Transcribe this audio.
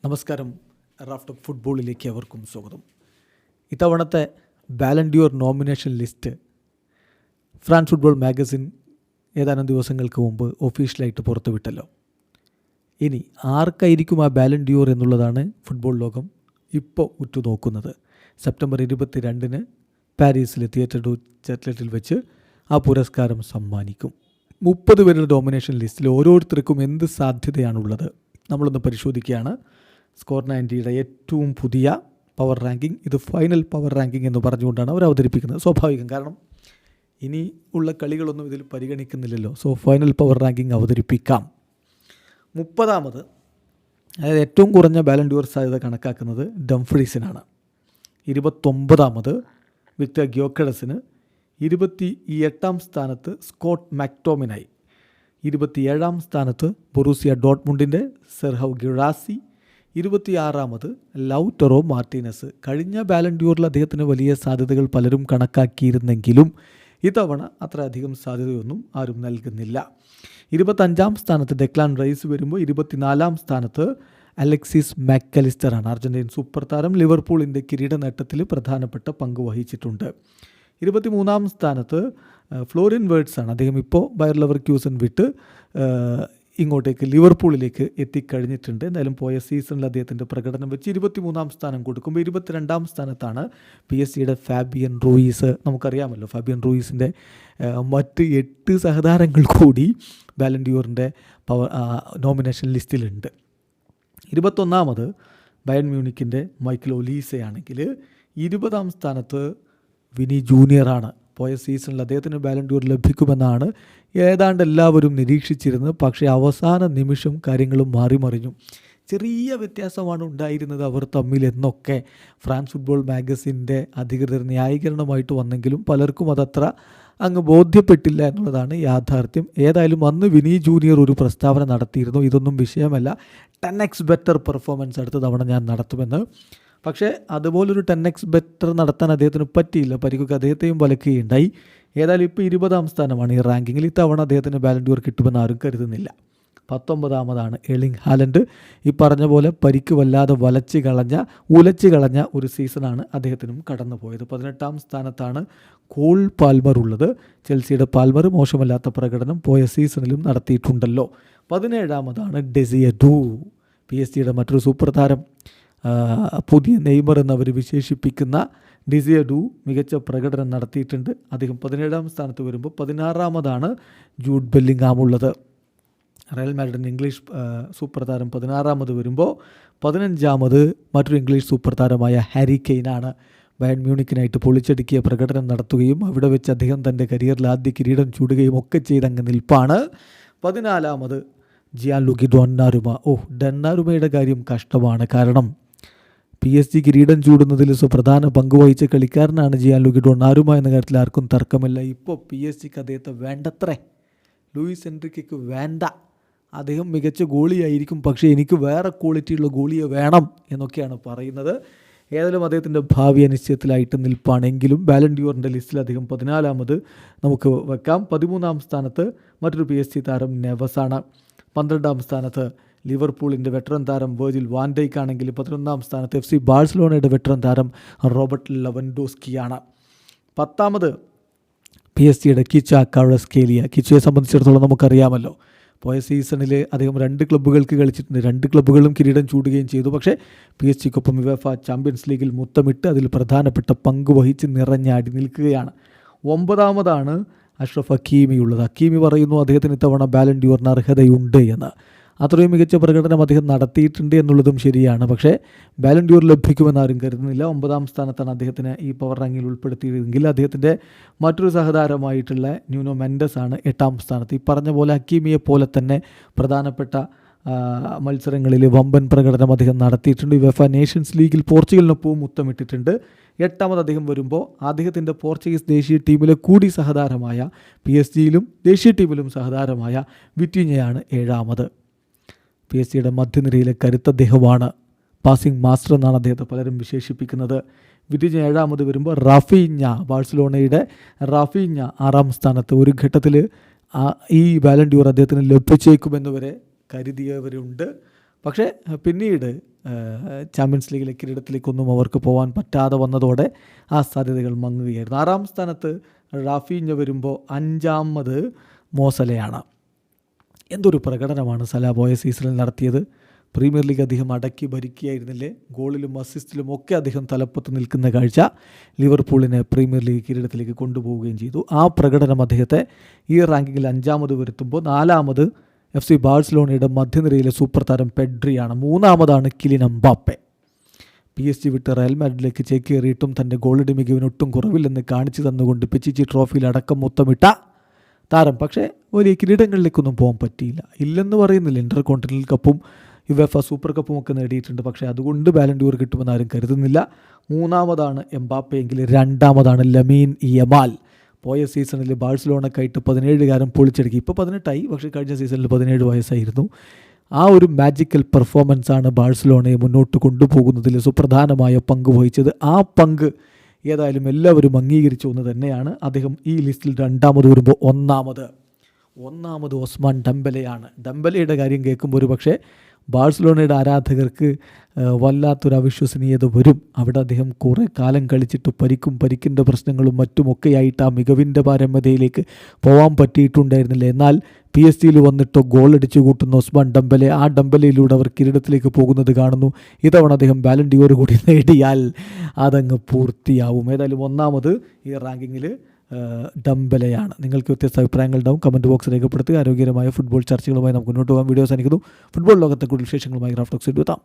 നമസ്കാരം. റാഫ്റ്റ് ഫുട്ബോളിലേക്ക് അവർക്കും സ്വാഗതം. ഇത്തവണത്തെ Ballon d'Or nomination list France football magazine ഏതാനും ദിവസങ്ങൾക്ക് മുമ്പ് ഒഫീഷ്യലായിട്ട് പുറത്തുവിട്ടല്ലോ. ഇനി ആർക്കായിരിക്കും ആ ബാലൻഡിയോർ എന്നുള്ളതാണ് ഫുട്ബോൾ ലോകം ഇപ്പോൾ ഉറ്റുനോക്കുന്നത്. സെപ്റ്റംബർ 22 പാരീസിലെ തിയേറ്റർ ഡു ചാറ്റ്ലറ്റിൽ വെച്ച് ആ പുരസ്കാരം സമ്മാനിക്കും. 30 പേരുടെ നോമിനേഷൻ ലിസ്റ്റിൽ ഓരോരുത്തർക്കും എന്ത് സാധ്യതയാണുള്ളത് നമ്മളൊന്ന് പരിശോധിക്കുകയാണ്. സ്കോർ 90യുടെ ഏറ്റവും പുതിയ പവർ റാങ്കിങ്, ഇത് ഫൈനൽ പവർ റാങ്കിങ് എന്ന് പറഞ്ഞുകൊണ്ടാണ് അവർ അവതരിപ്പിക്കുന്നത്. സ്വാഭാവികം, കാരണം ഇനി ഉള്ള കളികളൊന്നും ഇതിൽ പരിഗണിക്കുന്നില്ലല്ലോ. സോ ഫൈനൽ പവർ റാങ്കിങ് അവതരിപ്പിക്കാം. 30ാമത്, അതായത് ഏറ്റവും കുറഞ്ഞ ബാലൻഡിയോർ സാധ്യത കണക്കാക്കുന്നത് ഡംഫ്രീസിനാണ്. 29ാമത് വിക്ടർ ഗ്യോക്കറസിന്. 28ാം സ്ഥാനത്ത് സ്കോട്ട് മാക്ടോമിനായി. 27ാം സ്ഥാനത്ത് ബൊറൂസിയ ഡോട്ട്മുണ്ടിൻ്റെ സെർഹൗ ഗിറാസി. 26ാമത് ലൗറ്ററോ മാർട്ടീനസ്. കഴിഞ്ഞ ബാലൻഡിയോറിൽ അദ്ദേഹത്തിന് വലിയ സാധ്യതകൾ പലരും കണക്കാക്കിയിരുന്നെങ്കിലും ഇത്തവണ അത്ര അധികം സാധ്യതയൊന്നും ആരും നൽകുന്നില്ല. 25ാം സ്ഥാനത്ത് ഡെക്ലാൻ റൈസ് വരുമ്പോൾ 24ാം സ്ഥാനത്ത് അലക്സിസ് മാക്കലിസ്റ്ററാണ്. അർജൻറ്റീൻ സൂപ്പർ താരം ലിവർപൂളിൻ്റെ കിരീട നേട്ടത്തിൽ പ്രധാനപ്പെട്ട പങ്ക് വഹിച്ചിട്ടുണ്ട്. 23ാം സ്ഥാനത്ത് ഫ്ലോറിൻ വേർട്സാണ്. അദ്ദേഹം ഇപ്പോൾ ബയർ ലെവർക്യൂസൻ വിട്ട് ഇങ്ങോട്ടേക്ക് ലിവർപൂളിലേക്ക് എത്തിക്കഴിഞ്ഞിട്ടുണ്ട്. എന്തായാലും പോയ സീസണിൽ അദ്ദേഹത്തിൻ്റെ പ്രകടനം വെച്ച് 23ാം സ്ഥാനം കൊടുക്കുമ്പോൾ 22ാം സ്ഥാനത്താണ് PSG ഫാബിയൻ റൂയിസ്. നമുക്കറിയാമല്ലോ, ഫാബിയൻ റൂയിസിൻ്റെ മറ്റ് 8 സഹതാരങ്ങൾ കൂടി ബാലൻഡിയോറിൻ്റെ നോമിനേഷൻ ലിസ്റ്റിലുണ്ട്. 21ാമത് ബയൺ മ്യൂണിക്കിൻ്റെ മൈക്കൽ ഒലീസയാണെങ്കിൽ 20ാം സ്ഥാനത്ത് വിനി ജൂനിയറാണ്. പോയ സീസണിൽ അദ്ദേഹത്തിന് ബാലൻഡിയോർ ലഭിക്കുമെന്നാണ് ഏതാണ്ട് എല്ലാവരും നിരീക്ഷിച്ചിരുന്നത്. പക്ഷേ അവസാന നിമിഷം കാര്യങ്ങൾ മാറിമറിഞ്ഞു. ചെറിയ വ്യത്യാസമാണ് ഉണ്ടായിരുന്നത് അവർ തമ്മിൽ എന്നൊക്കെ ഫ്രാൻസ് ഫുട്ബോൾ മാഗസിൻ്റെ അധികൃതർ ന്യായീകരണമായിട്ട് വന്നെങ്കിലും പലർക്കും അതത്ര അങ്ങ് ബോധ്യപ്പെട്ടില്ല എന്നുള്ളതാണ് യാഥാർത്ഥ്യം. ഏതായാലും അന്ന് വിനി ജൂനിയർ ഒരു പ്രസ്താവന നടത്തിയിരുന്നു, ഇതൊന്നും വിഷയമല്ല, 10x ബെറ്റർ പെർഫോമൻസ് അടുത്ത തവണ ഞാൻ നടത്തുമെന്ന്. പക്ഷേ അതുപോലൊരു 10x ബെറ്റർ നടത്താൻ അദ്ദേഹത്തിന് പറ്റിയില്ല. പരിക്കൊക്കെ അദ്ദേഹത്തെയും വലക്കുകയുണ്ടായി. ഏതായാലും ഇപ്പോൾ 20ാം സ്ഥാനമാണ് ഈ റാങ്കിങ്ങിൽ. ഇത്തവണ അദ്ദേഹത്തിന് ബാലൻഡിയോർ കിട്ടുമെന്ന് ആരും കരുതുന്നില്ല. 19ാമതാണ് എർലിംഗ് ഹാലൻഡ്. ഈ പറഞ്ഞ പോലെ പരിക്ക് വല്ലാതെ ഉലച്ച് കളഞ്ഞ ഒരു സീസണാണ് അദ്ദേഹത്തിനും കടന്നു പോയത്. 18ാം സ്ഥാനത്താണ് കോൾ പാൽമർ ഉള്ളത്. ചെൽസിയുടെ പാൽമർ മോശമല്ലാത്ത പ്രകടനം പോയ സീസണിലും നടത്തിയിട്ടുണ്ടല്ലോ. 17ാമതാണ് ഡെസിയർ ഡൂ. PSG മറ്റൊരു സൂപ്പർ താരം, പുതിയ നെയ്മർ എന്നവർ വിശേഷിപ്പിക്കുന്ന ഡിസിയർ ഡൂ മികച്ച പ്രകടനം നടത്തിയിട്ടുണ്ട്. അദ്ദേഹം 17ാം സ്ഥാനത്ത് വരുമ്പോൾ 16ാമതാണ് ജൂഡ് ബെല്ലിംഗാം ഉള്ളത്. റയൽ മാഡ്രിഡിൻ്റെ ഇംഗ്ലീഷ് സൂപ്പർ താരം 16ാമത് വരുമ്പോൾ 15ാമത് മറ്റൊരു ഇംഗ്ലീഷ് സൂപ്പർ താരമായ ഹാരി കെയ്നാണ്. ബയൺ മ്യൂണിക്കിനായിട്ട് പൊളിച്ചടുക്കിയ പ്രകടനം നടത്തുകയും അവിടെ വെച്ച് അദ്ദേഹം തൻ്റെ കരിയറിൽ ആദ്യ കിരീടം ചൂടുകയും ഒക്കെ ചെയ്തങ്ങ് നിൽപ്പാണ്. 14ാമത് ജിയാൻ ലൂക്കി ഡൊന്നാരുമ. ഡൊന്നാരുമയുടെ കാര്യം കഷ്ടമാണ്. കാരണം PSG കിരീടം ചൂടുന്നതിൽ സുപ്രധാന പങ്ക് വഹിച്ച കളിക്കാരനാണ് ജിയാൻ ലൂക്കി ഡൊന്നാരുമ എന്ന കാര്യത്തിൽ ആർക്കും തർക്കമില്ല. ഇപ്പോൾ PSG അദ്ദേഹത്തെ വേണ്ടത്രേ. ലൂയിസ് എൻറിക്കയ്ക്ക് വേണ്ട, അദ്ദേഹം മികച്ച ഗോളിയായിരിക്കും, പക്ഷേ എനിക്ക് വേറെ ക്വാളിറ്റിയുള്ള ഗോളിയെ വേണം എന്നൊക്കെയാണ് പറയുന്നത്. ഏതായാലും അദ്ദേഹത്തിൻ്റെ ഭാവി അനിശ്ചയത്തിലായിട്ട് നിൽപ്പാണെങ്കിലും ബാലൻഡിയോറിൻ്റെ ലിസ്റ്റിൽ അദ്ദേഹം 14ാമത് നമുക്ക് വെക്കാം. 13ാം സ്ഥാനത്ത് മറ്റൊരു PSG താരം നെവസാണ്. 12ാം സ്ഥാനത്ത് ലിവർപൂളിൻ്റെ വെറ്ററൻ താരം വെർജിൽ വാൻ ഡൈക്ക് ആണെങ്കിൽ 11ാം സ്ഥാനത്ത് FC ബാഴ്സലോണയുടെ വെറ്ററൻ താരം റോബർട്ട് ലെവൻഡോസ്കിയാണ്. 10ാമത് PSG കിച്ച കവറസ്കേലിയ. കിച്ചയെ സംബന്ധിച്ചിടത്തോളം നമുക്കറിയാമല്ലോ, പോയ സീസണിൽ അദ്ദേഹം 2 ക്ലബ്ബുകൾക്ക് കളിച്ചിട്ടുണ്ട്. 2 ക്ലബ്ബുകളും കിരീടം ചൂടുകയും ചെയ്തു. പക്ഷേ PSG യുവേഫ ചാമ്പ്യൻസ് ലീഗിൽ മുത്തമിട്ട് അതിൽ പ്രധാനപ്പെട്ട പങ്ക് വഹിച്ച് നിറഞ്ഞാടി നിൽക്കുകയാണ്. 9ാമതാണ് അഷ്റഫ് ഹക്കീമിയുള്ളത്. ഹക്കീമി പറയുന്നു അദ്ദേഹത്തിന് ഇത്തവണ ബാലൻഡിയോറിന് അർഹതയുണ്ട് എന്ന്. അത്രയും മികച്ച പ്രകടനം അദ്ദേഹം നടത്തിയിട്ടുണ്ട് എന്നുള്ളതും ശരിയാണ്. പക്ഷേ ബാലൻഡിയോർ ലഭിക്കുമെന്നാരും കരുതുന്നില്ല. 9ാം സ്ഥാനത്താണ് അദ്ദേഹത്തിന് ഈ പവർ റാങ്കിൽ ഉൾപ്പെടുത്തിയതെങ്കിൽ അദ്ദേഹത്തിൻ്റെ മറ്റൊരു സഹതാരമായിട്ടുള്ള ന്യൂനോ മെൻഡസ് ആണ് 8ാം സ്ഥാനത്ത്. ഈ പറഞ്ഞ പോലെ ഹക്കീമിയെ പോലെ തന്നെ പ്രധാനപ്പെട്ട മത്സരങ്ങളിൽ വമ്പൻ പ്രകടനം അദ്ദേഹം നടത്തിയിട്ടുണ്ട്. യുവേഫ നേഷൻസ് ലീഗിൽ പോർച്ചുഗലിനൊപ്പവും മുത്തമിട്ടിട്ടുണ്ട്. 8ാമത് അദ്ദേഹം വരുമ്പോൾ അദ്ദേഹത്തിൻ്റെ പോർച്ചുഗീസ് ദേശീയ ടീമിലെ കൂടി സഹതാരമായ PSG ദേശീയ ടീമിലും സഹതാരമായ വിറ്റിഞ്ഞയാണ് 7ാമത്. PSG മധ്യനിരയിലെ കരുത്ത് അദ്ദേഹമാണ്. പാസിംഗ് മാസ്റ്റർ എന്നാണ് അദ്ദേഹത്തെ പലരും വിശേഷിപ്പിക്കുന്നത്. വിറ്റിഞ്ഞ 7ാമത് വരുമ്പോൾ റാഫീഞ്ഞ, ബാഴ്സലോണയുടെ റാഫീഞ്ഞ 6ാം സ്ഥാനത്ത്. ഒരു ഘട്ടത്തിൽ ഈ ബാലൻഡിയോർ അദ്ദേഹത്തിന് ലഭിച്ചേക്കുമെന്ന് വരെ കരുതിയവരുണ്ട്. പക്ഷേ പിന്നീട് ചാമ്പ്യൻസ് ലീഗിലെ കിരീടത്തിലേക്കൊന്നും അവർക്ക് പോകാൻ പറ്റാതെ വന്നതോടെ ആ സാധ്യതകൾ മങ്ങുകയായിരുന്നു. 6-ാം സ്ഥാനത്ത് റാഫീഞ്ഞ വരുമ്പോൾ 5-ാമത് മോസലയാണ്. എന്തൊരു പ്രകടനമാണ് സല പോയ സീസണിൽ നടത്തിയത്. പ്രീമിയർ ലീഗ് അദ്ദേഹം അടക്കി ഭരിക്കുകയായിരുന്നില്ലേ. ഗോളിലും അസിസ്റ്റിലും ഒക്കെ അദ്ദേഹം തലപ്പത്ത് നിൽക്കുന്ന കാഴ്ച ലിവർപൂളിനെ പ്രീമിയർ ലീഗ് കിരീടത്തിലേക്ക് കൊണ്ടുപോവുകയും ചെയ്തു. ആ പ്രകടനം അദ്ദേഹത്തെ ഈ റാങ്കിങ്ങിൽ 5-ാമത് വരുത്തുമ്പോൾ 4-ാമത് FC ബാഴ്സലോണയുടെ മധ്യനിരയിലെ സൂപ്പർ താരം പെഡ്രിയാണ്. 3-ാമതാണ് കിലിൻ എംബാപ്പെ. PSG വിട്ട് റയൽ മാഡ്രിഡിലേക്ക് ചേക്കേറിയിട്ടും തൻ്റെ ഗോളിൻ്റെ മികവിനൊട്ടും കുറവില്ലെന്ന് കാണിച്ചു തന്നുകൊണ്ട് പിച്ചിച്ചി ട്രോഫിയിൽ അടക്കം മൊത്തമിട്ട താരം. പക്ഷേ വലിയ കിരീടങ്ങളിലേക്കൊന്നും പോകാൻ പറ്റിയില്ല. ഇല്ലെന്ന് പറയുന്നില്ല. ഇൻ്റർ കോണ്ടിനൽ കപ്പും യുവേഫ സൂപ്പർ കപ്പും ഒക്കെ നേടിയിട്ടുണ്ട്. പക്ഷേ അതുകൊണ്ട് ബാലൻ ഡി ഓർ കിട്ടുമെന്ന് ആരും കരുതുന്നില്ല. 3-ാമതാണ് എംബാപ്പെ എങ്കിൽ 2-ാമതാണ് ലമീൻ യമാൽ. പോയ സീസണിൽ ബാഴ്സലോണക്കായിട്ട് 17-കാരൻ പൊളിച്ചടുക്കി. ഇപ്പോൾ 18ആയി, പക്ഷേ കഴിഞ്ഞ സീസണിൽ 17 വയസ്സായിരുന്നു. ആ ഒരു മാജിക്കൽ പെർഫോമൻസാണ് ബാഴ്സലോണയെ മുന്നോട്ട് കൊണ്ടുപോകുന്നതിൽ സുപ്രധാനമായ പങ്ക് വഹിച്ചത്. ആ പങ്ക് ഏതായാലും എല്ലാവരും അംഗീകരിച്ചു എന്ന് തന്നെയാണ്. അദ്ദേഹം ഈ ലിസ്റ്റിൽ 2-ാമത് വരുമ്പോൾ ഒന്നാമത് ഒസ്മാൻ ഡംബലെയാണ്. ഡംബലയുടെ കാര്യം കേൾക്കുമ്പോൾ ഒരു പക്ഷേ ബാഴ്സലോണയുടെ ആരാധകർക്ക് വല്ലാത്തൊരു അവിശ്വസനീയത വരും. അവിടെ അദ്ദേഹം കുറേ കാലം കളിച്ചിട്ട് പരിക്കിൻ്റെ പ്രശ്നങ്ങളും മറ്റുമൊക്കെയായിട്ട് ആ മികവിൻ്റെ പാരമ്യതയിലേക്ക് പോകാൻ പറ്റിയിട്ടുണ്ടായിരുന്നില്ല. എന്നാൽ PSG വന്നിട്ടോ ഗോളടിച്ചു കൂട്ടുന്ന ഒസ്മാൻ ഡംബലെ, ആ ഡംബലയിലൂടെ അവർ കിരീടത്തിലേക്ക് പോകുന്നത് കാണുന്നു. ഇതവണ അദ്ദേഹം ബാലൻ ഡി ഓർ കൂടി നേടിയാൽ അതങ്ങ് പൂർത്തിയാവും. ഏതായാലും 1-ാമത് ഈ റാങ്കിങ്ങിൽ ഡംബലയാണ്. നിങ്ങൾക്ക് വ്യത്യസ്ത അഭിപ്രായങ്ങളുണ്ടാവും. കമൻറ്റ് ബോക്സ് രേഖപ്പെടുത്തുക. ആരോഗ്യകരമായ ഫുട്ബോൾ ചർച്ചകളുമായി നമുക്ക് മുന്നോട്ട് പോകാൻ. വീഡിയോ അവസാനിക്കുന്നു. ഫുട്ബോൾ ലോകത്തെ കൂടുതൽ വിശേഷങ്ങളുമായി റാഫ് ടോക്സ് എത്താം.